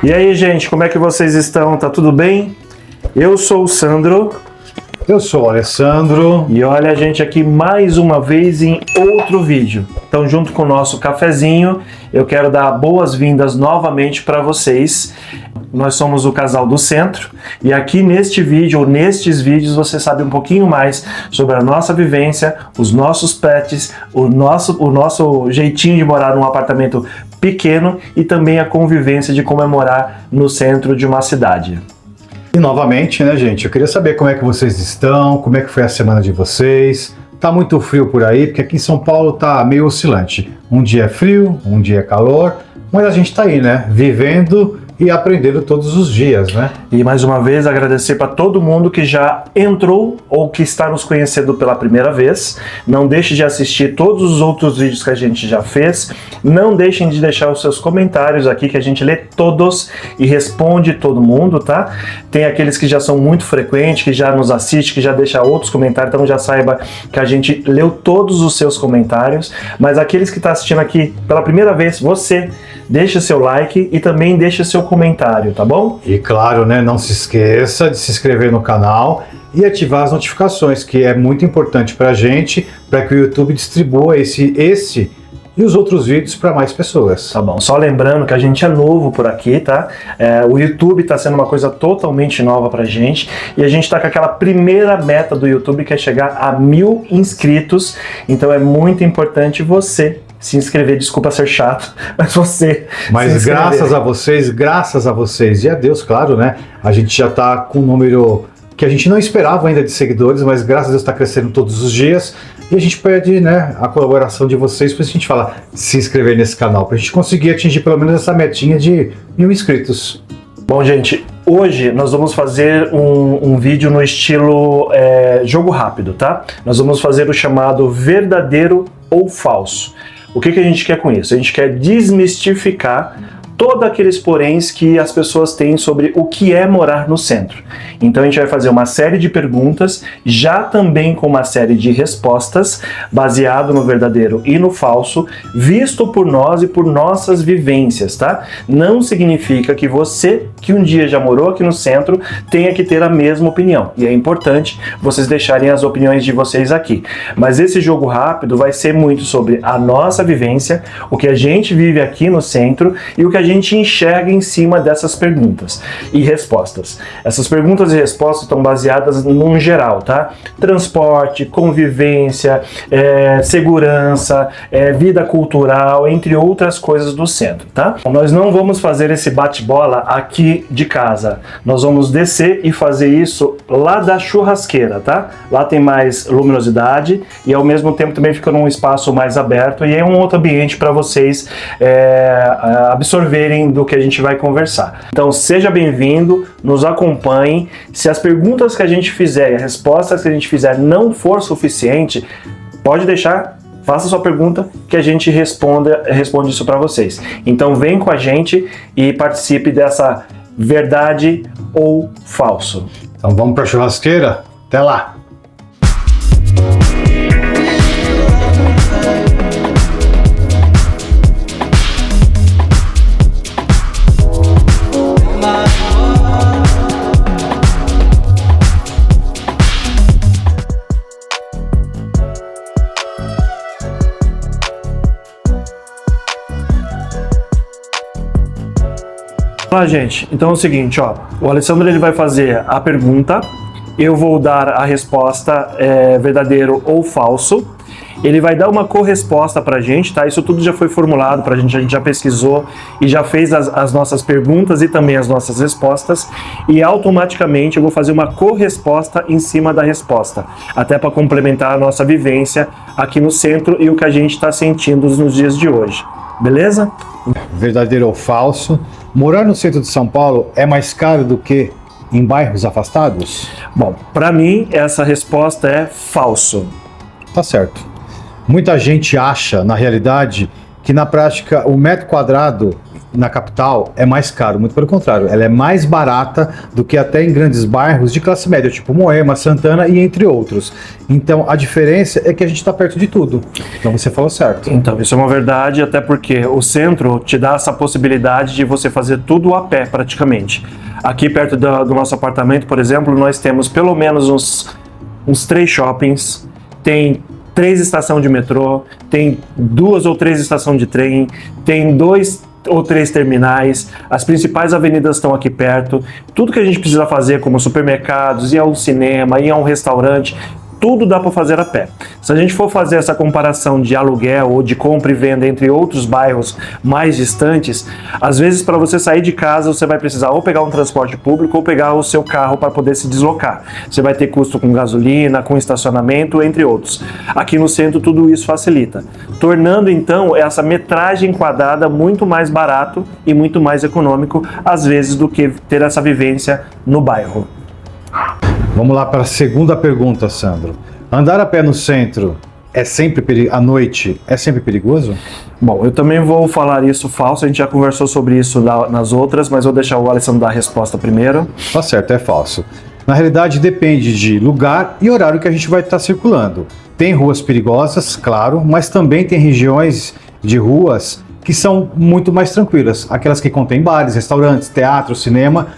E aí, gente, como é que vocês estão? Tá tudo bem? Eu sou o Sandro. Eu sou o Alessandro. E olha a gente aqui mais uma vez em outro vídeo. Então, junto com o nosso cafezinho, eu quero dar boas-vindas novamente para vocês. Nós somos o Casal do Centro e aqui neste vídeo, ou nestes vídeos, você sabe um pouquinho mais sobre a nossa vivência, os nossos pets, o nosso jeitinho de morar num apartamento pequeno e também a convivência de comemorar no centro de uma cidade. E novamente, né, gente, eu queria saber como é que vocês estão, como é que foi a semana de vocês. Tá muito frio por aí, porque aqui em São Paulo tá meio oscilante. Um dia é frio, um dia é calor, mas a gente tá aí, né, vivendo e aprendendo todos os dias, né? E mais uma vez agradecer para todo mundo que já entrou ou que está nos conhecendo pela primeira vez. Não deixe de assistir todos os outros vídeos que a gente já fez. Não deixem de deixar os seus comentários aqui que a gente lê todos e responde todo mundo, tá? Tem aqueles que já são muito frequentes, que já nos assistem, que já deixam outros comentários, então já saiba que a gente leu todos os seus comentários. Mas aqueles que estão assistindo aqui pela primeira vez, você deixa seu like e também deixa seu comentário, tá bom? E claro, né, não se esqueça de se inscrever no canal e ativar as notificações, que é muito importante pra gente, para que o YouTube distribua esse e os outros vídeos para mais pessoas. Tá bom, só lembrando que a gente é novo por aqui, tá? O YouTube tá sendo uma coisa totalmente nova pra gente e a gente tá com aquela primeira meta do YouTube que é chegar a 1000 inscritos, então é muito importante você se inscrever. Desculpa ser chato, mas você Mas graças a vocês e a Deus, claro, né? A gente já tá com um número que a gente não esperava ainda de seguidores, mas graças a Deus está crescendo todos os dias. E a gente pede, né, a colaboração de vocês, por isso a gente fala se inscrever nesse canal, para a gente conseguir atingir pelo menos essa metinha de 1000 inscritos. Bom, gente, hoje nós vamos fazer um vídeo no estilo jogo rápido, tá? Nós vamos fazer o chamado verdadeiro ou falso. O que a gente quer com isso? A gente quer desmistificar todos aqueles poréns que as pessoas têm sobre o que é morar no centro. Então a gente vai fazer uma série de perguntas, já também com uma série de respostas, baseado no verdadeiro e no falso, visto por nós e por nossas vivências, tá? Não significa que você, que um dia já morou aqui no centro, tenha que ter a mesma opinião. E é importante vocês deixarem as opiniões de vocês aqui. Mas esse jogo rápido vai ser muito sobre a nossa vivência, o que a gente vive aqui no centro e o que a gente enxerga em cima dessas perguntas e respostas. Essas perguntas e respostas estão baseadas num geral, tá? Transporte, convivência, segurança, vida cultural, entre outras coisas do centro, tá? Nós não vamos fazer esse bate-bola aqui de casa. Nós vamos descer e fazer isso lá da churrasqueira, tá? Lá tem mais luminosidade e ao mesmo tempo também fica num espaço mais aberto e é um outro ambiente para vocês absorverem do que a gente vai conversar. Então seja bem-vindo, nos acompanhe. Se as perguntas que a gente fizer e as respostas que a gente fizer não for suficiente, pode deixar, faça sua pergunta que a gente responde isso para vocês. Então vem com a gente e participe dessa verdade ou falso. Então vamos para a churrasqueira? Até lá! Olá, gente. Então é o seguinte, ó, o Alessandro ele vai fazer a pergunta, eu vou dar a resposta verdadeiro ou falso. Ele vai dar uma corresposta pra gente, tá? Isso tudo já foi formulado pra gente, a gente já pesquisou e já fez as nossas perguntas e também as nossas respostas. E automaticamente eu vou fazer uma corresposta em cima da resposta, até para complementar a nossa vivência aqui no centro e o que a gente está sentindo nos dias de hoje. Beleza? Verdadeiro ou falso? Morar no centro de São Paulo é mais caro do que em bairros afastados? Bom, para mim essa resposta é falso. Tá certo. Muita gente acha, na realidade, que na prática o metro quadrado na capital é mais caro, muito pelo contrário, ela é mais barata do que até em grandes bairros de classe média, tipo Moema, Santana e entre outros. Então a diferença é que a gente está perto de tudo. Então você falou certo. Então, isso é uma verdade, até porque o centro te dá essa possibilidade de você fazer tudo a pé, praticamente. Aqui perto do nosso apartamento, por exemplo, nós temos pelo menos uns 3 shoppings, tem 3 estações de metrô, tem 2 ou 3 estações de trem, tem 2 ou 3 terminais, as principais avenidas estão aqui perto, tudo que a gente precisa fazer, como supermercados, ir a um cinema, ir a um restaurante, tudo dá para fazer a pé. Se a gente for fazer essa comparação de aluguel ou de compra e venda entre outros bairros mais distantes, às vezes para você sair de casa você vai precisar ou pegar um transporte público ou pegar o seu carro para poder se deslocar. Você vai ter custo com gasolina, com estacionamento, entre outros. Aqui no centro tudo isso facilita, tornando então essa metragem quadrada muito mais barato e muito mais econômico, às vezes, do que ter essa vivência no bairro. Vamos lá para a segunda pergunta, Sandro. Andar a pé no centro é sempre à noite é sempre perigoso? Bom, eu também vou falar isso falso, a gente já conversou sobre isso nas outras, mas vou deixar o Alessandro dar a resposta primeiro. Tá certo, é falso. Na realidade, depende de lugar e horário que a gente vai estar circulando. Tem ruas perigosas, claro, mas também tem regiões de ruas que são muito mais tranquilas. Aquelas que contêm bares, restaurantes, teatro, cinema,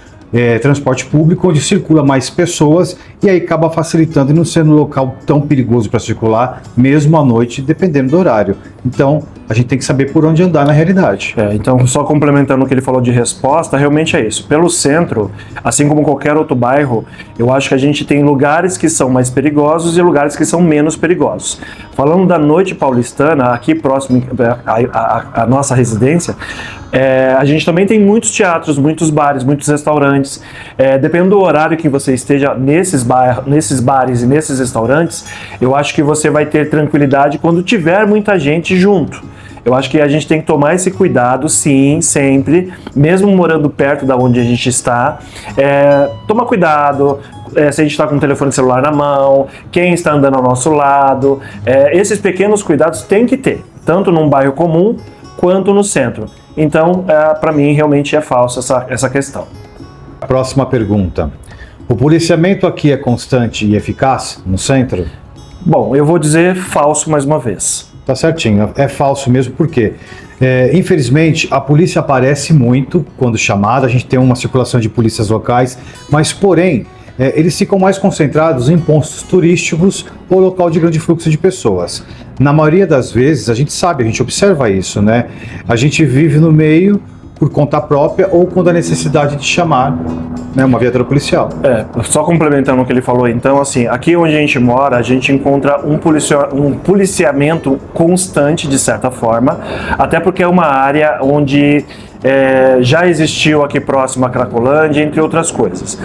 transporte público, onde circula mais pessoas e aí acaba facilitando e não sendo um local tão perigoso para circular, mesmo à noite, dependendo do horário. Então, a gente tem que saber por onde andar na realidade. Então, só complementando o que ele falou de resposta, realmente é isso. Pelo centro, assim como qualquer outro bairro, eu acho que a gente tem lugares que são mais perigosos e lugares que são menos perigosos. Falando da noite paulistana, aqui próximo à nossa residência, a gente também tem muitos teatros, muitos bares, muitos restaurantes. Dependendo do horário que você esteja nesses bares e nesses restaurantes, eu acho que você vai ter tranquilidade quando tiver muita gente junto. Eu acho que a gente tem que tomar esse cuidado, sim, sempre, mesmo morando perto da onde a gente está. Toma cuidado, se a gente está com o telefone celular na mão, quem está andando ao nosso lado. Esses pequenos cuidados tem que ter, tanto num bairro comum quanto no centro. Então, para mim, realmente é falso essa questão. Próxima pergunta. O policiamento aqui é constante e eficaz no centro? Bom, eu vou dizer falso mais uma vez. Tá certinho, é falso mesmo, porque infelizmente a polícia aparece muito quando chamada, a gente tem uma circulação de polícias locais, mas porém eles ficam mais concentrados em pontos turísticos ou local de grande fluxo de pessoas. Na maioria das vezes, a gente sabe, a gente observa isso, né? A gente vive no meio por conta própria ou quando há necessidade de chamar, né, uma viatura policial. Só complementando o que ele falou, então, assim, aqui onde a gente mora, a gente encontra um policiamento constante, de certa forma, até porque é uma área onde já existiu aqui próximo a Cracolândia, entre outras coisas.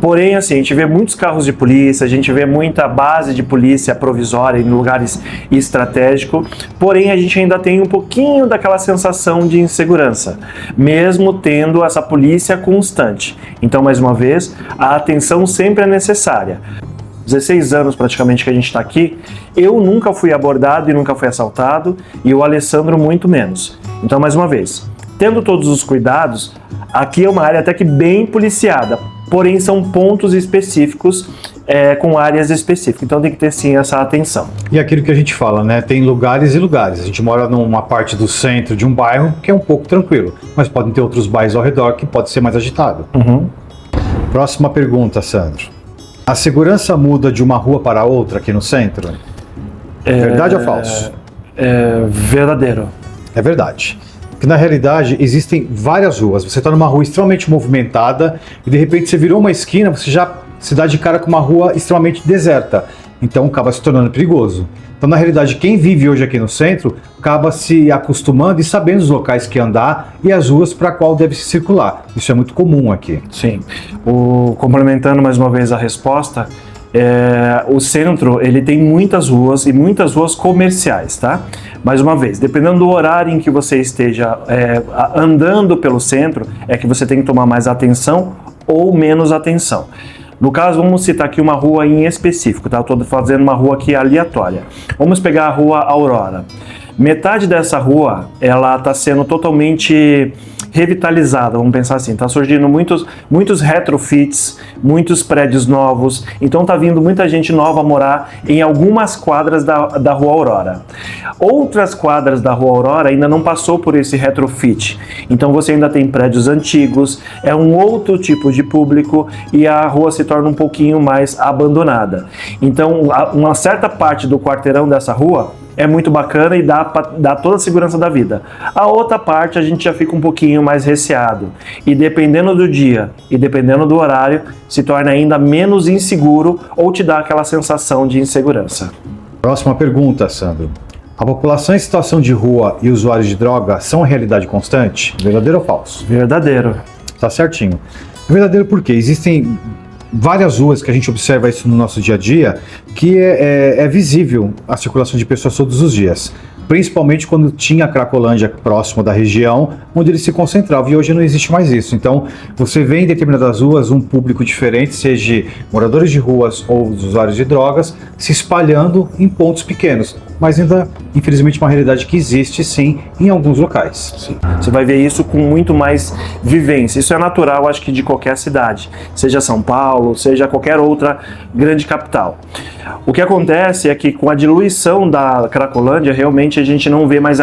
Porém, assim, a gente vê muitos carros de polícia, a gente vê muita base de polícia provisória em lugares estratégicos, porém a gente ainda tem um pouquinho daquela sensação de insegurança, mesmo tendo essa polícia constante. Então, mais uma vez, a atenção sempre é necessária. 16 anos praticamente que a gente está aqui, eu nunca fui abordado e nunca fui assaltado, e o Alessandro muito menos. Então, mais uma vez, tendo todos os cuidados, aqui é uma área até que bem policiada, porém são pontos específicos com áreas específicas, então tem que ter sim essa atenção. E aquilo que a gente fala, né, tem lugares e lugares. A gente mora numa parte do centro de um bairro que é um pouco tranquilo, mas podem ter outros bairros ao redor que pode ser mais agitado. Próxima pergunta, Sandro. A segurança muda de uma rua para outra aqui no centro? Verdade ou falso? Verdadeiro. É verdade. Porque na realidade existem várias ruas. Você está numa rua extremamente movimentada e de repente você virou uma esquina, você já se dá de cara com uma rua extremamente deserta. Então acaba se tornando perigoso. Então na realidade quem vive hoje aqui no centro acaba se acostumando e sabendo os locais que andar e as ruas para qual deve se circular. Isso é muito comum aqui. Sim. Complementando mais uma vez a resposta, o centro ele tem muitas ruas e muitas ruas comerciais, tá? Mais uma vez, dependendo do horário em que você esteja andando pelo centro, é que você tem que tomar mais atenção ou menos atenção. No caso, vamos citar aqui uma rua em específico, tá? Eu estou fazendo uma rua aqui aleatória. Vamos pegar a rua Aurora. Metade dessa rua, ela está sendo totalmente revitalizada, vamos pensar assim. Está surgindo muitos retrofits, muitos prédios novos, então está vindo muita gente nova morar em algumas quadras da Rua Aurora. Outras quadras da Rua Aurora ainda não passou por esse retrofit, então você ainda tem prédios antigos, é um outro tipo de público e a rua se torna um pouquinho mais abandonada. Então, uma certa parte do quarteirão dessa rua é muito bacana e dá toda a segurança da vida. A outra parte a gente já fica um pouquinho mais receado. E dependendo do dia e dependendo do horário, se torna ainda menos inseguro ou te dá aquela sensação de insegurança. Próxima pergunta, Sandro. A população em situação de rua e usuários de droga são a realidade constante? Verdadeiro ou falso? Verdadeiro. Tá certinho. Verdadeiro porque existem várias ruas que a gente observa isso no nosso dia a dia, que é visível a circulação de pessoas todos os dias. Principalmente quando tinha a Cracolândia próximo da região, onde eles se concentravam, e hoje não existe mais isso. Então, você vê em determinadas ruas um público diferente, seja moradores de ruas ou usuários de drogas, se espalhando em pontos pequenos. Mas ainda, infelizmente, uma realidade que existe, sim, em alguns locais. Sim. Você vai ver isso com muito mais vivência. Isso é natural, acho que de qualquer cidade, seja São Paulo, seja qualquer outra grande capital. O que acontece é que com a diluição da Cracolândia, realmente a gente não vê mais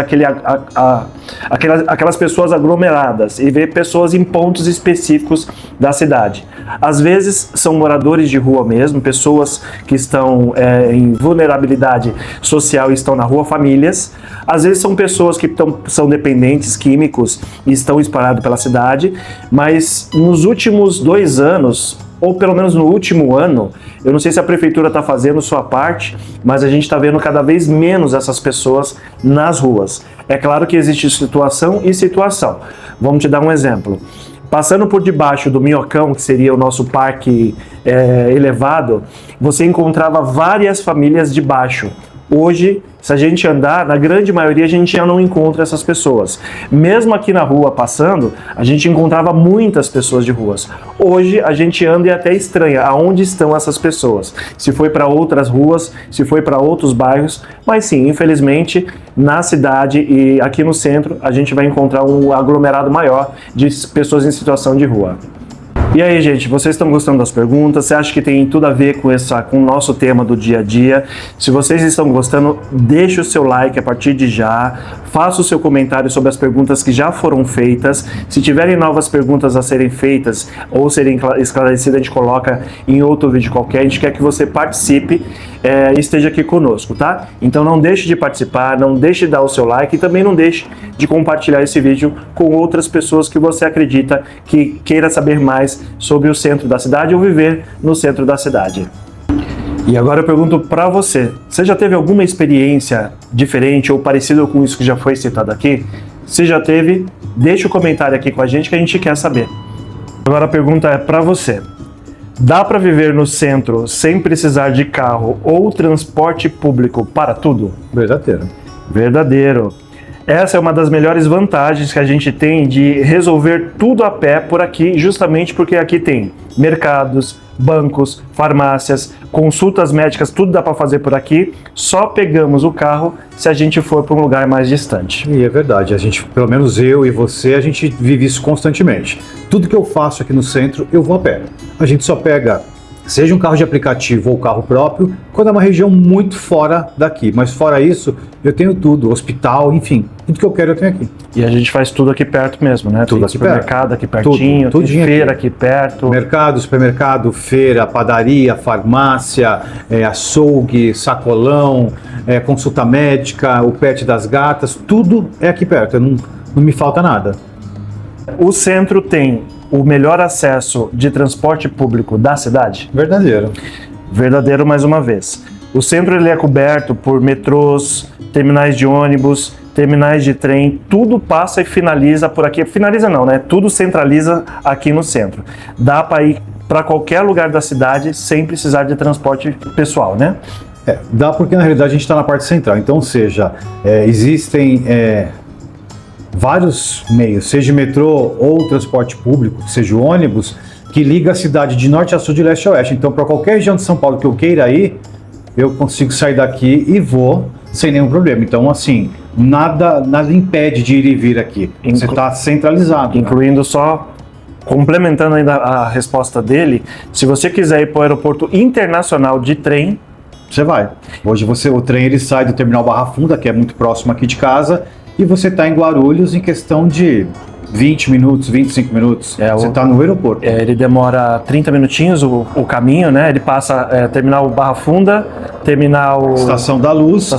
aquelas pessoas aglomeradas e vê pessoas em pontos específicos da cidade. Às vezes são moradores de rua mesmo, pessoas que estão em vulnerabilidade social e estão na rua, famílias. Às vezes são pessoas que são dependentes químicos e estão espalhados pela cidade, mas nos últimos 2 anos, ou pelo menos no último ano, eu não sei se a prefeitura está fazendo sua parte, mas a gente está vendo cada vez menos essas pessoas nas ruas. É claro que existe situação e situação. Vamos te dar um exemplo. Passando por debaixo do Minhocão, que seria o nosso parque elevado, você encontrava várias famílias debaixo. Hoje, se a gente andar, na grande maioria a gente já não encontra essas pessoas. Mesmo aqui na rua passando, a gente encontrava muitas pessoas de ruas. Hoje a gente anda e até estranha aonde estão essas pessoas. Se foi para outras ruas, se foi para outros bairros, mas sim, infelizmente, na cidade e aqui no centro a gente vai encontrar um aglomerado maior de pessoas em situação de rua. E aí, gente, vocês estão gostando das perguntas? Você acha que tem tudo a ver com o nosso tema do dia a dia? Se vocês estão gostando, deixe o seu like a partir de já. Faça o seu comentário sobre as perguntas que já foram feitas. Se tiverem novas perguntas a serem feitas ou serem esclarecidas, a gente coloca em outro vídeo qualquer. A gente quer que você participe e esteja aqui conosco, tá? Então não deixe de participar, não deixe de dar o seu like e também não deixe de compartilhar esse vídeo com outras pessoas que você acredita que queira saber mais sobre o centro da cidade ou viver no centro da cidade. E agora eu pergunto para você, você já teve alguma experiência diferente ou parecida com isso que já foi citado aqui? Se já teve, deixa o comentário aqui com a gente que a gente quer saber. Agora a pergunta é para você. Dá para viver no centro sem precisar de carro ou transporte público para tudo? Verdadeiro. Verdadeiro. Essa é uma das melhores vantagens que a gente tem de resolver tudo a pé por aqui, justamente porque aqui tem mercados, bancos, farmácias, consultas médicas, tudo dá para fazer por aqui. Só pegamos o carro se a gente for para um lugar mais distante. E é verdade, a gente, pelo menos eu e você, a gente vive isso constantemente. Tudo que eu faço aqui no centro, eu vou a pé. A gente só pega, seja um carro de aplicativo ou carro próprio, quando é uma região muito fora daqui. Mas fora isso, eu tenho tudo, hospital, enfim, tudo que eu quero eu tenho aqui. E a gente faz tudo aqui perto mesmo, né? Tudo tem aqui supermercado perto. Aqui pertinho, Tudo, tem feira aqui perto. Mercado, supermercado, feira, padaria, farmácia, açougue, sacolão, consulta médica, o pet das gatas, tudo é aqui perto, não me falta nada. O centro tem o melhor acesso de transporte público da cidade? Verdadeiro. Verdadeiro mais uma vez. O centro ele é coberto por metrôs, terminais de ônibus, terminais de trem, tudo passa e finaliza por aqui. Finaliza não, né? Tudo centraliza aqui no centro. Dá para ir para qualquer lugar da cidade sem precisar de transporte pessoal, né? Dá porque na realidade a gente está na parte central. Então, ou seja, existem vários meios, seja metrô ou transporte público, seja o ônibus, que liga a cidade de norte a sul, de leste a oeste. Então, para qualquer região de São Paulo que eu queira ir, eu consigo sair daqui e vou sem nenhum problema. Então, assim, nada impede de ir e vir aqui. Você está centralizado. Incluindo só, complementando ainda a resposta dele, se você quiser ir para o aeroporto internacional de trem, você vai. Hoje o trem ele sai do terminal Barra Funda, que é muito próximo aqui de casa, e você está em Guarulhos em questão de 20 minutos, 25 minutos. Você está no aeroporto. Ele demora 30 minutinhos o caminho, né? Ele passa terminal Barra Funda, terminal... Estação da Luz,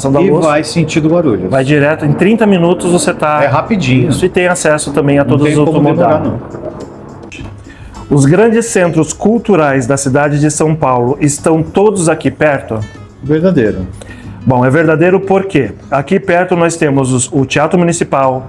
vai sentido Guarulhos. Vai direto, em 30 minutos você está... É rapidinho. Isso, e tem acesso também a todos os outros modais. Os grandes centros culturais da cidade de São Paulo estão todos aqui perto? Verdadeiro. Bom, é verdadeiro porque aqui perto nós temos o Teatro Municipal,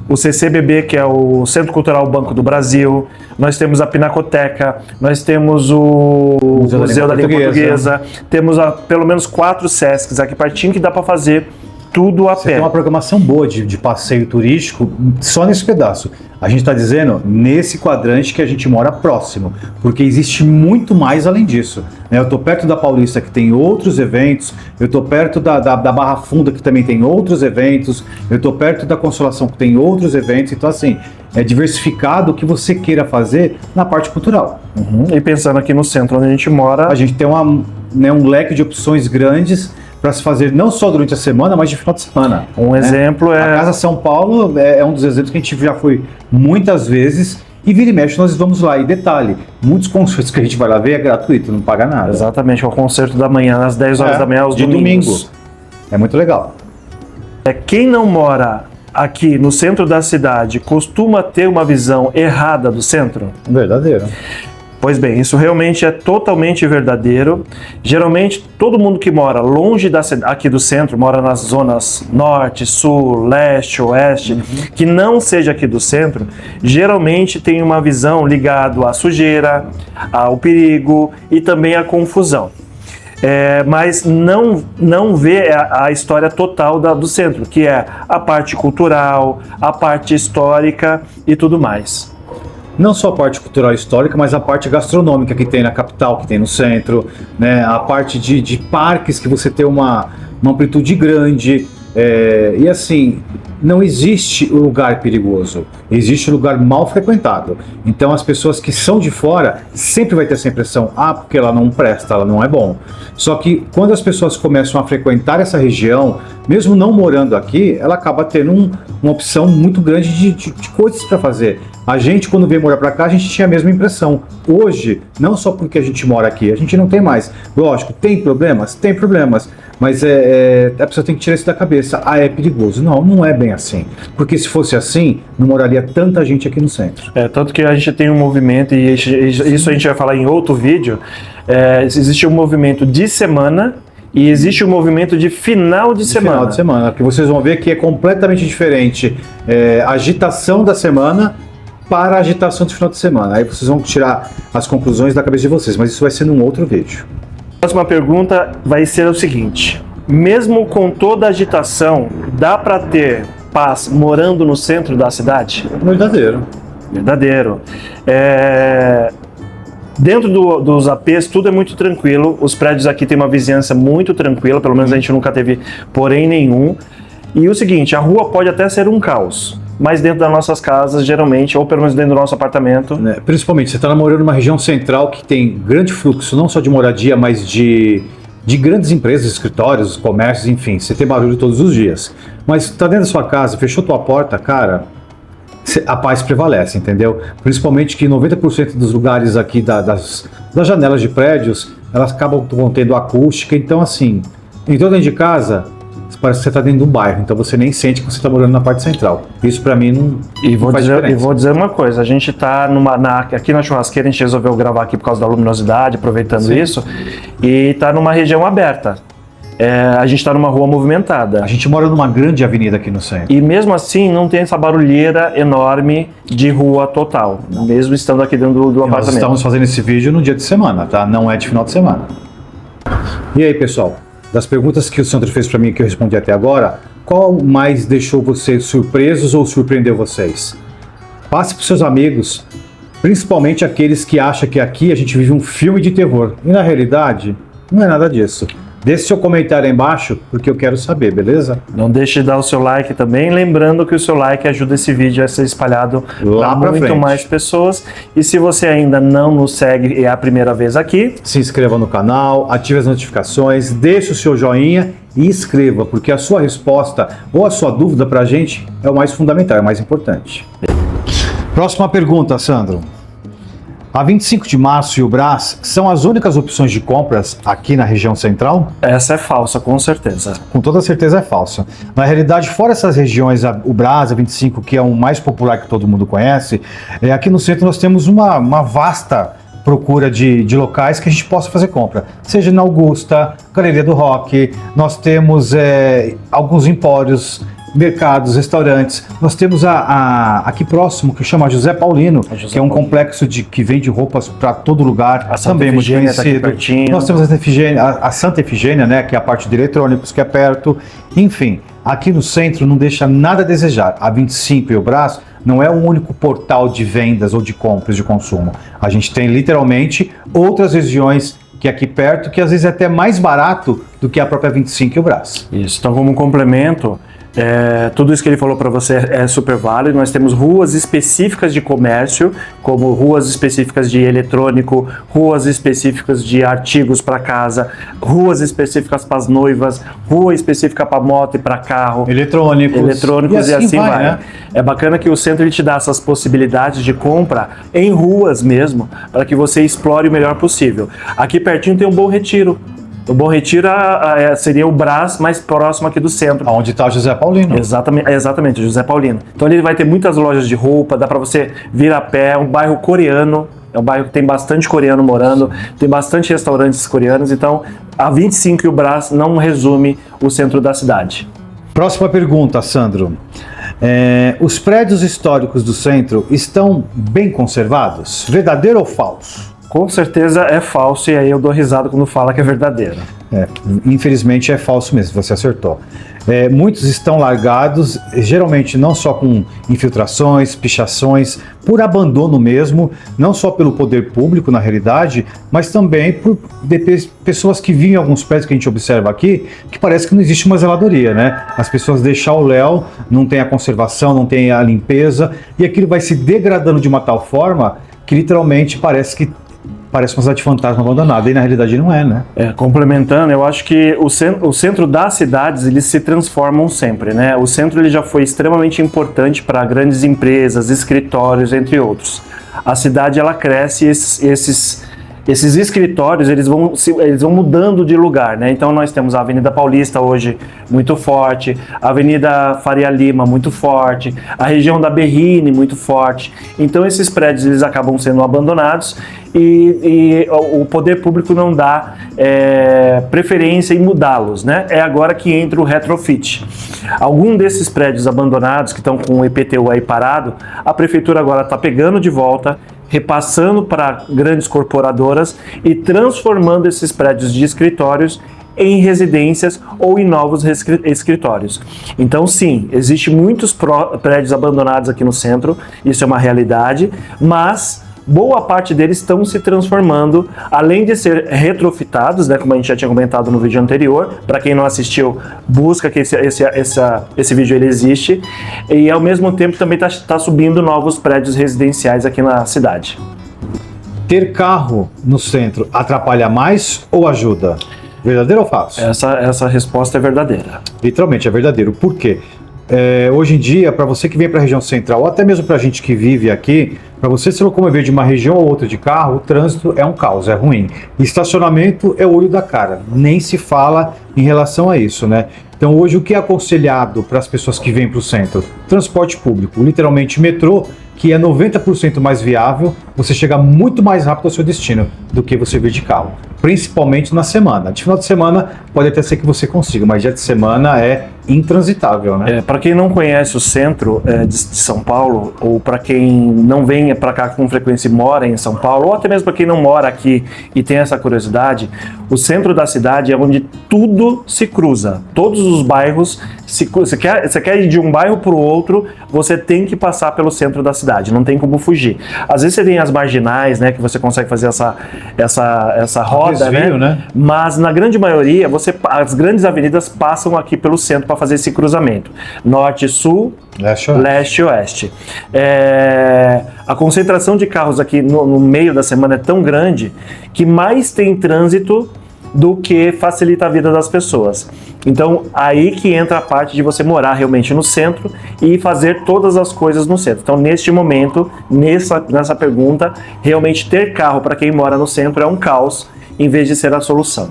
o CCBB, que é o Centro Cultural Banco do Brasil, nós temos a Pinacoteca, nós temos o Museu da Língua Portuguesa, temos pelo menos 4 Sescs aqui pertinho que dá para fazer tudo a pé. Tem uma programação boa de passeio turístico só nesse pedaço. A gente está dizendo nesse quadrante que a gente mora próximo, porque existe muito mais além disso. Eu estou perto da Paulista, que tem outros eventos, eu estou perto da Barra Funda, que também tem outros eventos, eu estou perto da Consolação, que tem outros eventos. Então, assim, é diversificado o que você queira fazer na parte cultural. E pensando aqui no centro onde a gente mora... A gente tem um leque de opções grandes para se fazer não só durante a semana, mas de final de semana. Um exemplo é... A Casa São Paulo é um dos exemplos que a gente já foi muitas vezes, e vira e mexe nós vamos lá. E detalhe, muitos concertos que a gente vai lá ver é gratuito, não paga nada. Exatamente, é o concerto da manhã, às 10 horas da manhã, aos domingos. Domingo. É muito legal. Quem não mora aqui no centro da cidade costuma ter uma visão errada do centro? Verdadeiro. Pois bem, isso realmente é totalmente verdadeiro. Geralmente, todo mundo que mora longe aqui do centro, mora nas zonas norte, sul, leste, oeste, que não seja aqui do centro, geralmente tem uma visão ligada à sujeira, ao perigo e também à confusão. Mas não vê a história total do centro, que é a parte cultural, a parte histórica e tudo mais. Não só a parte cultural e histórica, mas a parte gastronômica que tem na capital, que tem no centro, né? A parte de parques que você tem uma amplitude grande. E assim, não existe o lugar perigoso, existe o lugar mal frequentado. Então as pessoas que são de fora sempre vai ter essa impressão, porque ela não presta, ela não é bom. Só que quando as pessoas começam a frequentar essa região, mesmo não morando aqui, ela acaba tendo uma opção muito grande de coisas para fazer. A gente, quando veio morar para cá, a gente tinha a mesma impressão. Hoje, não só porque a gente mora aqui, a gente não tem mais. Lógico, tem problemas? Tem problemas. Mas a pessoa tem que tirar isso da cabeça. É perigoso. Não é bem assim. Porque se fosse assim, não moraria tanta gente aqui no centro. Tanto que a gente tem um movimento, e isso a gente vai falar em outro vídeo, existe um movimento de semana e existe um movimento de final de semana. Final de semana, que vocês vão ver que é completamente diferente. Agitação da semana para a agitação de final de semana. Aí vocês vão tirar as conclusões da cabeça de vocês, mas isso vai ser num outro vídeo. A próxima pergunta vai ser o seguinte: mesmo com toda a agitação, dá para ter paz morando no centro da cidade? Verdadeiro. Verdadeiro. Dentro dos APs tudo é muito tranquilo, os prédios aqui têm uma vizinhança muito tranquila, pelo menos a gente nunca teve porém nenhum. E o seguinte, a rua pode até ser um caos, mas dentro das nossas casas, geralmente, ou pelo menos dentro do nosso apartamento... Principalmente, você está morando numa região central que tem grande fluxo, não só de moradia, mas de grandes empresas, escritórios, comércios, enfim, você tem barulho todos os dias. Mas está dentro da sua casa, fechou tua porta, cara, a paz prevalece, entendeu? Principalmente que 90% dos lugares aqui das janelas de prédios, elas acabam tendo acústica, então assim, entrou dentro de casa... parece que você está dentro de um bairro, então você nem sente que você está morando na parte central. Isso para mim não faz diferença. E vou dizer uma coisa, a gente está aqui na churrasqueira, a gente resolveu gravar aqui por causa da luminosidade, aproveitando isso, e está numa região aberta. A gente está numa rua movimentada. A gente mora numa grande avenida aqui no centro. E mesmo assim não tem essa barulheira enorme de rua total, mesmo estando aqui dentro do apartamento. Nós estamos fazendo esse vídeo no dia de semana, tá? Não é de final de semana. E aí, pessoal? Das perguntas que o Sandro fez para mim que eu respondi até agora, qual mais deixou vocês surpresos ou surpreendeu vocês? Passe para os seus amigos, principalmente aqueles que acham que aqui a gente vive um filme de terror. E na realidade, não é nada disso. Deixe seu comentário aí embaixo, porque eu quero saber, beleza? Não deixe de dar o seu like também, lembrando que o seu like ajuda esse vídeo a ser espalhado Lá para pra muito frente. mais pessoas. E se você ainda não nos segue e é a primeira vez aqui, Se inscreva no canal, ative as notificações, deixe o seu joinha e escreva, porque a sua resposta ou a sua dúvida pra gente é o mais fundamental, é o mais importante. Próxima pergunta, Sandro. A 25 de março e o Brás são as únicas opções de compras aqui na região central? essa é falsa, com certeza. Com toda certeza é falsa. Na realidade, fora essas regiões, o Brás, a 25, que é o mais popular que todo mundo conhece, aqui no centro nós temos uma vasta procura de locais que a gente possa fazer compra. Seja na Augusta, Galeria do Rock, nós temos alguns empórios, mercados, restaurantes. Nós temos aqui próximo, que chama José Paulino, que é um complexo que vende roupas para todo lugar, A Santa também muito Efigênia tá aqui conhecido. pertinho. Nós temos a Santa Efigênia, né, que é a parte de eletrônicos, que é perto. Enfim, aqui no centro não deixa nada a desejar. A 25 e o Brás não é o único portal de vendas ou de compras de consumo. A gente tem literalmente outras regiões que é aqui perto, que às vezes é até mais barato do que a própria 25 e o Brás. Isso, então como complemento, tudo isso que ele falou para você é super válido. Nós temos ruas específicas de comércio, como ruas específicas de eletrônico, ruas específicas de artigos para casa, ruas específicas para as noivas, rua específica para moto e para carro, eletrônicos e assim vai. né? É bacana que o centro ele te dá essas possibilidades de compra em ruas mesmo, para que você explore o melhor possível. Aqui pertinho tem um Bom Retiro. O Bom Retiro seria o Brás mais próximo aqui do centro. Onde está o José Paulino. Exatamente, José Paulino. Então ele vai ter muitas lojas de roupa, dá para você vir a pé, é um bairro coreano, é um bairro que tem bastante coreano morando, tem bastante restaurantes coreanos, então a 25 e o Brás não resume o centro da cidade. Próxima pergunta, Sandro. Os prédios históricos do centro estão bem conservados? Verdadeiro ou falso? Com certeza é falso, e aí eu dou risada quando fala que é verdadeiro. Infelizmente é falso mesmo, você acertou. Muitos estão largados, geralmente não só com infiltrações, pichações, por abandono mesmo, não só pelo poder público na realidade, mas também por pessoas que vivem em alguns prédios que a gente observa aqui, que parece que não existe uma zeladoria, né? As pessoas deixam o léu, não tem a conservação, não tem a limpeza, e aquilo vai se degradando de uma tal forma que literalmente parece uma cidade fantasma abandonada, e na realidade não é, né? Complementando, eu acho que o centro das cidades, eles se transformam sempre, né? O centro ele já foi extremamente importante para grandes empresas, escritórios, entre outros. A cidade, ela cresce e esses escritórios, eles vão mudando de lugar, né? Então nós temos a Avenida Paulista hoje muito forte, a Avenida Faria Lima muito forte, a região da Berrini muito forte. Então esses prédios, eles acabam sendo abandonados e o poder público não dá preferência em mudá-los, né? É agora que entra o retrofit. Algum desses prédios abandonados que estão com o IPTU aí parado, a prefeitura agora está pegando de volta, repassando para grandes corporadoras e transformando esses prédios de escritórios em residências ou em novos escritórios. Então sim, existem muitos prédios abandonados aqui no centro, isso é uma realidade, mas boa parte deles estão se transformando, além de ser retrofitados, né, como a gente já tinha comentado no vídeo anterior. Para quem não assistiu, busca que esse vídeo ele existe, e ao mesmo tempo também está subindo novos prédios residenciais aqui na cidade. Ter carro no centro atrapalha mais ou ajuda? Verdadeiro ou falso? Essa resposta é verdadeira. Literalmente é verdadeiro. Por quê? Hoje em dia, para você que vem para a região central, ou até mesmo para a gente que vive aqui, para você se locomover de uma região ou outra de carro, o trânsito é um caos, é ruim. Estacionamento é o olho da cara, nem se fala em relação a isso, né? Então hoje o que é aconselhado para as pessoas que vêm para o centro? Transporte público, literalmente metrô, que é 90% mais viável, você chega muito mais rápido ao seu destino do que você vir de carro, principalmente na semana. De final de semana pode até ser que você consiga, mas dia de semana é intransitável, né? Para quem não conhece o centro de São Paulo, ou para quem não vem para cá com frequência e mora em São Paulo, ou até mesmo para quem não mora aqui e tem essa curiosidade, o centro da cidade é onde tudo se cruza, todos os bairros, você quer ir de um bairro para o outro, você tem que passar pelo centro da cidade, não tem como fugir. Às vezes você tem as marginais, né, que você consegue fazer essa roda, desvio, né? Mas na grande maioria, as grandes avenidas passam aqui pelo centro para fazer esse cruzamento. Norte, sul, leste e oeste. A concentração de carros aqui no meio da semana é tão grande que mais tem trânsito do que facilita a vida das pessoas. Então, aí que entra a parte de você morar realmente no centro e fazer todas as coisas no centro. Então, neste momento, nessa pergunta, realmente ter carro para quem mora no centro é um caos, em vez de ser a solução.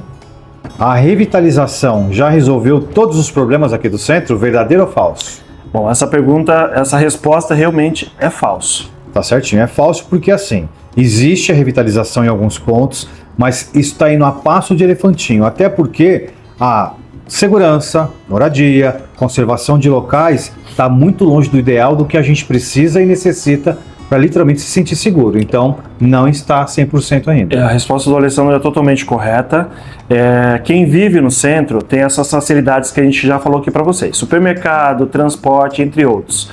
A revitalização já resolveu todos os problemas aqui do centro, verdadeiro ou falso? Bom, essa resposta realmente é falso. Tá certinho, é falso porque assim, existe a revitalização em alguns pontos, mas isso está indo a passo de elefantinho, até porque a segurança, moradia, conservação de locais está muito longe do ideal do que a gente precisa e necessita para literalmente se sentir seguro. Então, não está 100% ainda. A resposta do Alessandro é totalmente correta. Quem vive no centro tem essas facilidades que a gente já falou aqui para vocês. Supermercado, transporte, entre outros.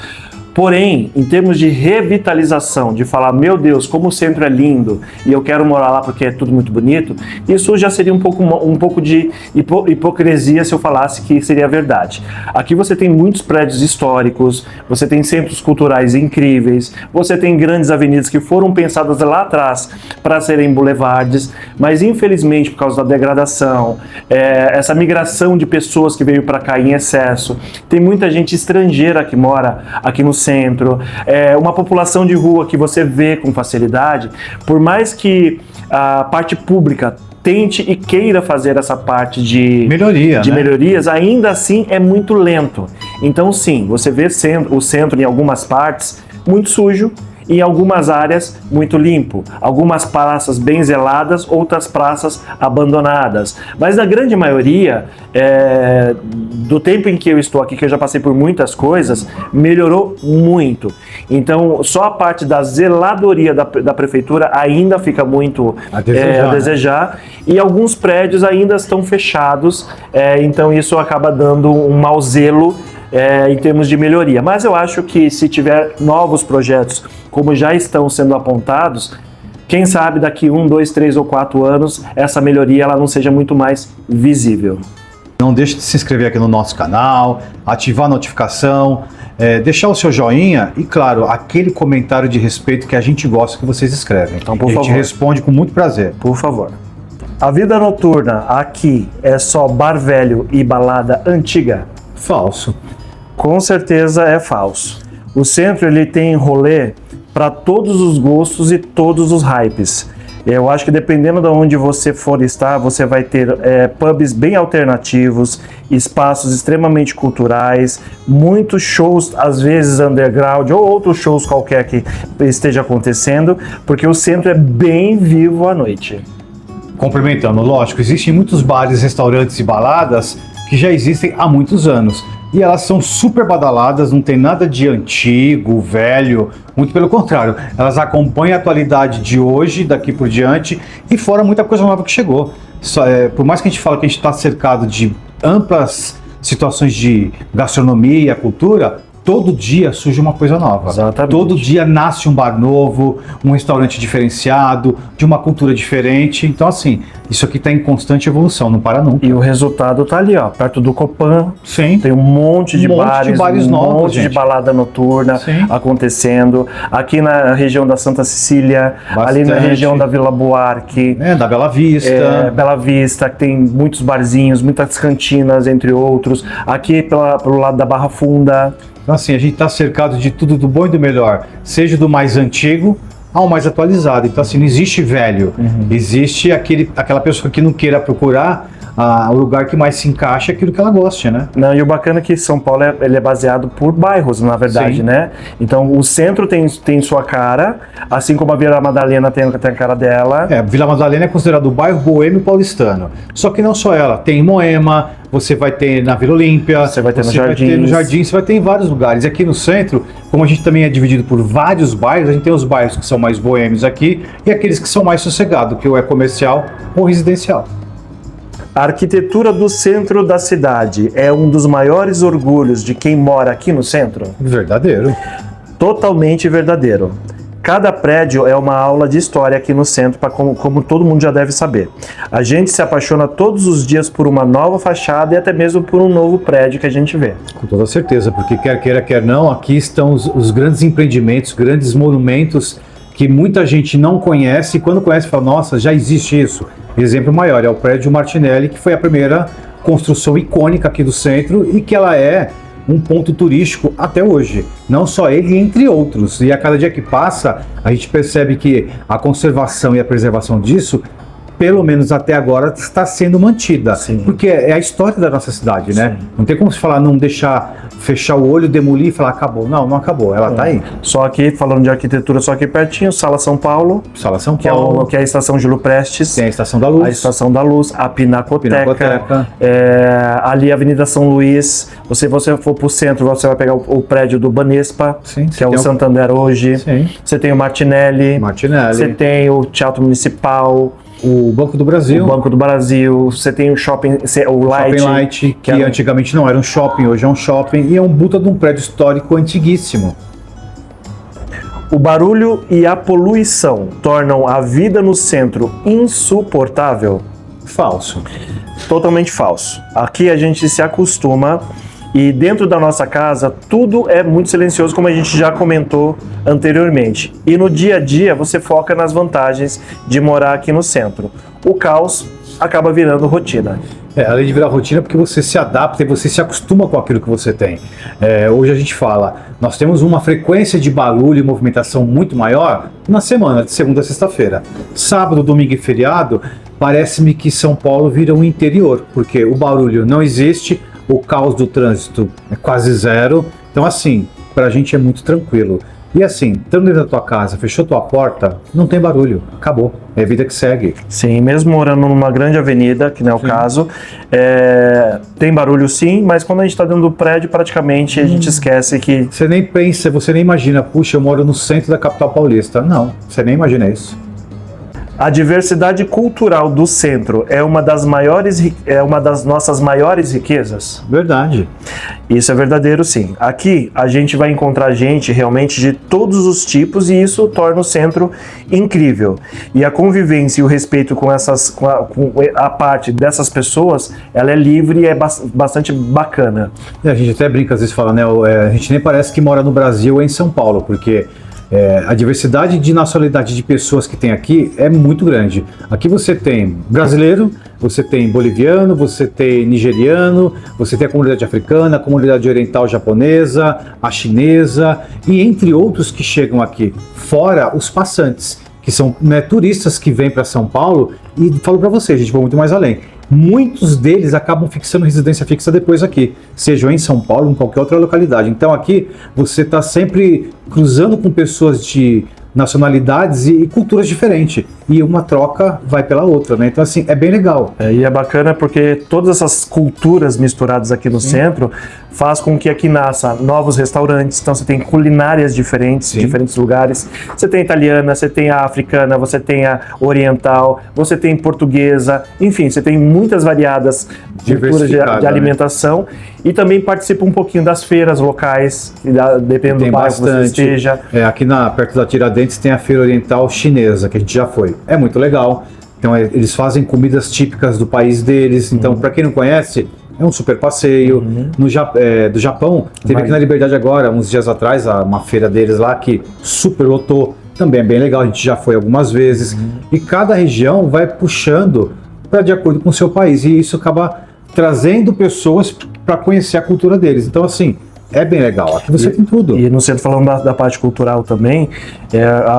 Porém, em termos de revitalização, de falar, meu Deus, como o centro é lindo e eu quero morar lá porque é tudo muito bonito, isso já seria um pouco de hipocrisia se eu falasse que seria verdade. Aqui você tem muitos prédios históricos, você tem centros culturais incríveis, você tem grandes avenidas que foram pensadas lá atrás para serem boulevardes, mas infelizmente por causa da degradação, essa migração de pessoas que veio para cá em excesso, tem muita gente estrangeira que mora aqui no centro, uma população de rua que você vê com facilidade, por mais que a parte pública tente e queira fazer essa parte de melhorias, ainda assim é muito lento. Então sim, você vê o centro em algumas partes muito sujo, em algumas áreas muito limpo, algumas praças bem zeladas, outras praças abandonadas, mas na grande maioria do tempo em que eu estou aqui, que eu já passei por muitas coisas, melhorou muito. Então só a parte da zeladoria da prefeitura ainda fica muito a desejar, e alguns prédios ainda estão fechados, então isso acaba dando um mau zelo em termos de melhoria. Mas eu acho que se tiver novos projetos, como já estão sendo apontados, quem sabe daqui 1, 2, 3 ou 4 anos, essa melhoria ela não seja muito mais visível. Não deixe de se inscrever aqui no nosso canal, ativar a notificação, deixar o seu joinha e, claro, aquele comentário de respeito que a gente gosta que vocês escrevem. Então, por favor. A gente responde com muito prazer. Por favor. A vida noturna aqui é só bar velho e balada antiga? Falso. Com certeza é falso. O centro ele tem rolê para todos os gostos e todos os hypes. Eu acho que dependendo de onde você for estar, você vai ter pubs bem alternativos, espaços extremamente culturais, muitos shows, às vezes underground, ou outros shows qualquer que esteja acontecendo, porque o centro é bem vivo à noite. Complementando, lógico, existem muitos bares, restaurantes e baladas que já existem há muitos anos. E elas são super badaladas, não tem nada de antigo, velho, muito pelo contrário. Elas acompanham a atualidade de hoje, daqui por diante, e fora muita coisa nova que chegou. Por mais que a gente fale que a gente está cercado de amplas situações de gastronomia, cultura, todo dia surge uma coisa nova. Exatamente. Todo dia nasce um bar novo, um restaurante diferenciado, de uma cultura diferente. Então, assim, isso aqui está em constante evolução, não para nunca. E o resultado tá ali, ó, perto do Copan. Sim. Tem um monte de bares novos, um monte de balada noturna acontecendo. Aqui na região da Santa Cecília, ali na região da Vila Buarque. Da Bela Vista. Bela Vista, que tem muitos barzinhos, muitas cantinas, entre outros. Aqui pelo lado da Barra Funda. Então, assim, a gente está cercado de tudo do bom e do melhor, seja do mais antigo ao mais atualizado. Então, assim, não existe velho, existe aquela pessoa que não queira procurar o lugar que mais se encaixa, aquilo que ela goste, né? Não, e o bacana é que São Paulo ele é baseado por bairros, na verdade, né? Então, o centro tem sua cara, assim como a Vila Madalena tem a cara dela. Vila Madalena é considerado o bairro boêmio paulistano. Só que não só ela, tem em Moema, você vai ter na Vila Olímpia, você vai ter no Jardim, você vai ter em vários lugares. Aqui no centro, como a gente também é dividido por vários bairros, a gente tem os bairros que são mais boêmios aqui e aqueles que são mais sossegados, que ou é comercial ou residencial. A arquitetura do centro da cidade é um dos maiores orgulhos de quem mora aqui no centro? Verdadeiro. Totalmente verdadeiro. Cada prédio é uma aula de história aqui no centro, como todo mundo já deve saber. A gente se apaixona todos os dias por uma nova fachada e até mesmo por um novo prédio que a gente vê. Com toda certeza, porque quer queira, quer não, aqui estão os grandes empreendimentos, grandes monumentos que muita gente não conhece, e quando conhece fala, nossa, já existe isso. Exemplo maior é o prédio Martinelli, que foi a primeira construção icônica aqui do centro e que ela é um ponto turístico até hoje. Não só ele, entre outros. E a cada dia que passa, a gente percebe que a conservação e a preservação disso, pelo menos até agora, está sendo mantida. Sim. Porque é a história da nossa cidade, né? Sim. Não tem como se falar, não deixar, fechar o olho, demolir e falar, acabou. Não, não acabou, ela tá aí. Só aqui, falando de arquitetura, só aqui pertinho, Sala São Paulo, Sala São que é, Paulo, que é a Estação Júlio Prestes, tem a Estação da Luz. a Estação da Luz, a Pinacoteca, Pinacoteca. Ali a Avenida São Luís. Se você for pro centro, você vai pegar o prédio do Banespa, Sim, que é o tem Santander hoje. Sim. Você tem o Martinelli, Martinelli. você tem o Teatro Municipal, O Banco do Brasil. o Banco do Brasil, você tem o Shopping, o Light, Shopping Light, que é um- antigamente não era um shopping, hoje é um shopping, e é um puta de um prédio histórico antiguíssimo. O barulho e a poluição tornam a vida no centro insuportável? Falso. Totalmente falso. Aqui a gente se acostuma e dentro da nossa casa tudo é muito silencioso, como a gente já comentou anteriormente. E no dia a dia você foca nas vantagens de morar aqui no centro. O caos acaba virando rotina. Além de virar rotina, porque você se adapta e você se acostuma com aquilo que você tem. Hoje a gente fala, nós temos uma frequência de barulho e movimentação muito maior na semana, de segunda a sexta-feira. Sábado, domingo e feriado, parece-me que São Paulo vira um interior, porque o barulho não existe, o caos do trânsito é quase zero. Então, assim, pra gente é muito tranquilo. E assim, estando dentro da tua casa, fechou tua porta, não tem barulho, acabou. É a vida que segue. Sim, mesmo morando numa grande avenida, que não é o caso, tem barulho sim, mas quando a gente está dentro do prédio, praticamente a gente esquece que... Você nem pensa, você nem imagina, puxa, eu moro no centro da capital paulista. Não, você nem imagina isso. A diversidade cultural do centro é uma das nossas maiores riquezas? Verdade. Isso é verdadeiro, sim. Aqui a gente vai encontrar gente realmente de todos os tipos e isso torna o centro incrível. E a convivência e o respeito com a parte dessas pessoas, ela é livre e é bastante bacana. A gente até brinca, às vezes fala, né? A gente nem parece que mora no Brasil ou em São Paulo, porque a diversidade de nacionalidade de pessoas que tem aqui é muito grande. Aqui você tem brasileiro, você tem boliviano, você tem nigeriano, você tem a comunidade africana, a comunidade oriental japonesa, a chinesa e entre outros que chegam aqui, fora os passantes, que são turistas que vêm para São Paulo e falo para vocês, a gente vai muito mais além. Muitos deles acabam fixando residência fixa depois aqui, seja em São Paulo ou em qualquer outra localidade. Então aqui você está sempre cruzando com pessoas de nacionalidades e culturas diferentes. E uma troca vai pela outra, né? Então assim, é bem legal. E é bacana porque todas essas culturas misturadas aqui no centro faz com que aqui nasça novos restaurantes. Então você tem culinárias diferentes, em diferentes lugares. Você tem italiana, você tem a africana, você tem a oriental, você tem portuguesa. Enfim, você tem muitas variadas culturas de alimentação. Né? E também participa um pouquinho das feiras locais, dependendo do bairro que você esteja. Aqui perto da Tiradentes tem a Feira Oriental Chinesa, que a gente já foi. É muito legal. Então eles fazem comidas típicas do país deles. Então, para quem não conhece, é um super passeio. Do Japão, teve aqui na Liberdade agora, uns dias atrás, uma feira deles lá que super lotou. Também é bem legal, a gente já foi algumas vezes. E cada região vai puxando de acordo com o seu país. E isso acaba trazendo pessoas para conhecer a cultura deles. Então, assim, é bem legal. Aqui você tem tudo. E no centro, falando da parte cultural também,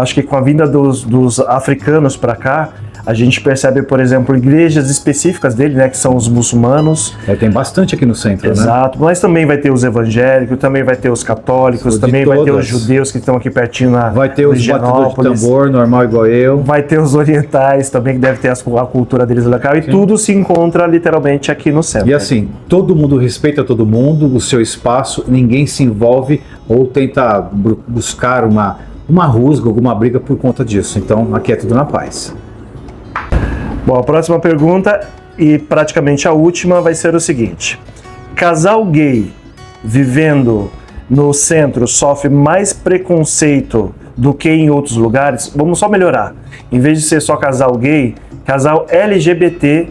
acho que com a vinda dos africanos para cá, a gente percebe, por exemplo, igrejas específicas dele, né, que são os muçulmanos. Tem bastante aqui no centro, Exato, né? Mas também vai ter os evangélicos, também vai ter os católicos, também vai ter os judeus que estão aqui pertinho vai ter os batedores de tambor, normal igual eu. Vai ter os orientais também, que deve ter a cultura deles local. E tudo se encontra literalmente aqui no centro. E assim, todo mundo respeita todo mundo, o seu espaço, ninguém se envolve ou tenta buscar uma rusga, alguma briga por conta disso. Então, aqui é tudo na paz. Bom, a próxima pergunta e praticamente a última vai ser o seguinte: casal gay vivendo no centro sofre mais preconceito do que em outros lugares, vamos só melhorar. Em vez de ser só casal gay, casal LGBT+.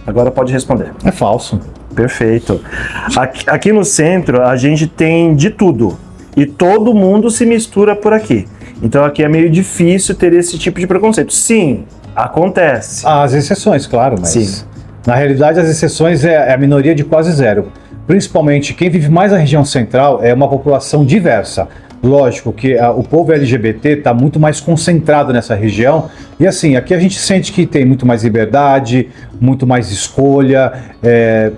Agora pode responder. É falso. Perfeito. Aqui no centro a gente tem de tudo e todo mundo se mistura por aqui. Então aqui é meio difícil ter esse tipo de preconceito. Sim, acontece. As exceções, claro, mas Sim. Na realidade as exceções é a minoria de quase zero. Principalmente quem vive mais na região central é uma população diversa. Lógico que o povo LGBT está muito mais concentrado nessa região e assim, aqui a gente sente que tem muito mais liberdade, muito mais escolha,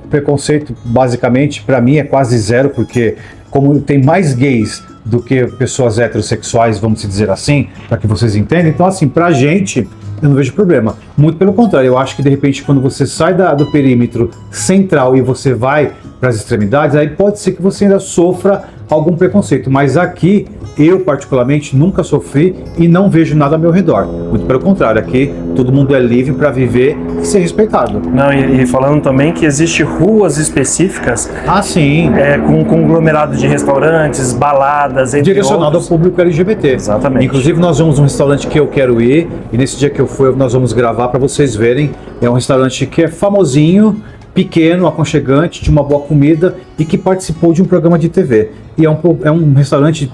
preconceito basicamente para mim é quase zero, porque como tem mais gays do que pessoas heterossexuais, vamos dizer assim, para que vocês entendam, então assim, pra gente eu não vejo problema, muito pelo contrário, eu acho que de repente quando você sai do perímetro central e você vai para as extremidades, aí pode ser que você ainda sofra algum preconceito, mas aqui eu particularmente nunca sofri e não vejo nada ao meu redor, muito pelo contrário, aqui todo mundo é livre para viver e ser respeitado. Não, e falando também que existe ruas específicas Sim. Com conglomerado de restaurantes, baladas, entre Direcionado outros. ao público LGBT. Exatamente. Inclusive nós vamos um restaurante que eu quero ir e nesse dia que eu for nós vamos gravar para vocês verem. É um restaurante que é famosinho, pequeno, aconchegante, de uma boa comida e que participou de um programa de TV. E é um restaurante,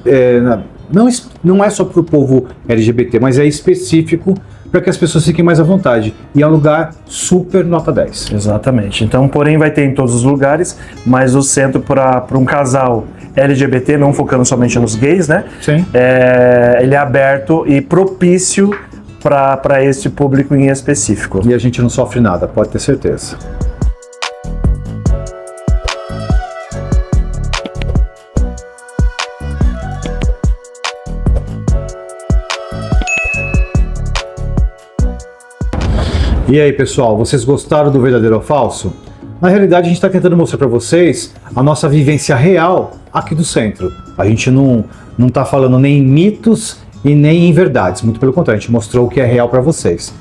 não é só para o povo LGBT, mas é específico para que as pessoas fiquem mais à vontade. E é um lugar super nota 10. Exatamente. Então, porém, vai ter em todos os lugares, mas o centro para um casal LGBT, não focando somente nos gays, né? Sim. Ele é aberto e propício para esse público em específico. E a gente não sofre nada, pode ter certeza. E aí, pessoal, vocês gostaram do verdadeiro ou falso? Na realidade, a gente está tentando mostrar para vocês a nossa vivência real aqui do centro. A gente não está falando nem em mitos e nem em verdades, muito pelo contrário, a gente mostrou o que é real para vocês.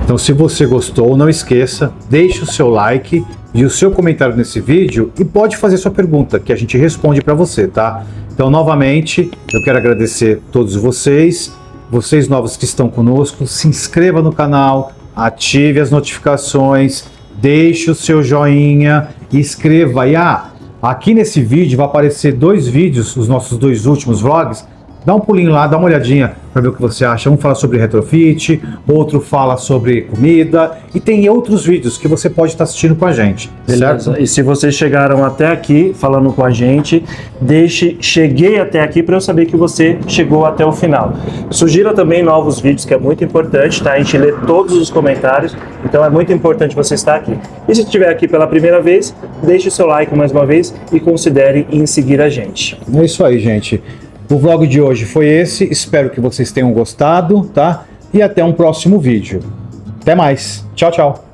Então, se você gostou, não esqueça, deixe o seu like e o seu comentário nesse vídeo e pode fazer sua pergunta, que a gente responde para você, tá? Então, novamente, eu quero agradecer a todos vocês novos que estão conosco, se inscreva no canal, ative as notificações, deixe o seu joinha, escreva. E aqui nesse vídeo vai aparecer 2 vídeos, os nossos 2 últimos vlogs. Dá um pulinho lá, dá uma olhadinha para ver o que você acha. Um fala sobre retrofit, outro fala sobre comida e tem outros vídeos que você pode estar assistindo com a gente, certo? E se vocês chegaram até aqui falando com a gente, cheguei até aqui para eu saber que você chegou até o final. Sugira também novos vídeos, que é muito importante, tá? A gente lê todos os comentários, então é muito importante você estar aqui. E se estiver aqui pela primeira vez, deixe o seu like mais uma vez e considere em seguir a gente. É isso aí, gente. O vlog de hoje foi esse, espero que vocês tenham gostado, tá? E até um próximo vídeo. Até mais. Tchau, tchau.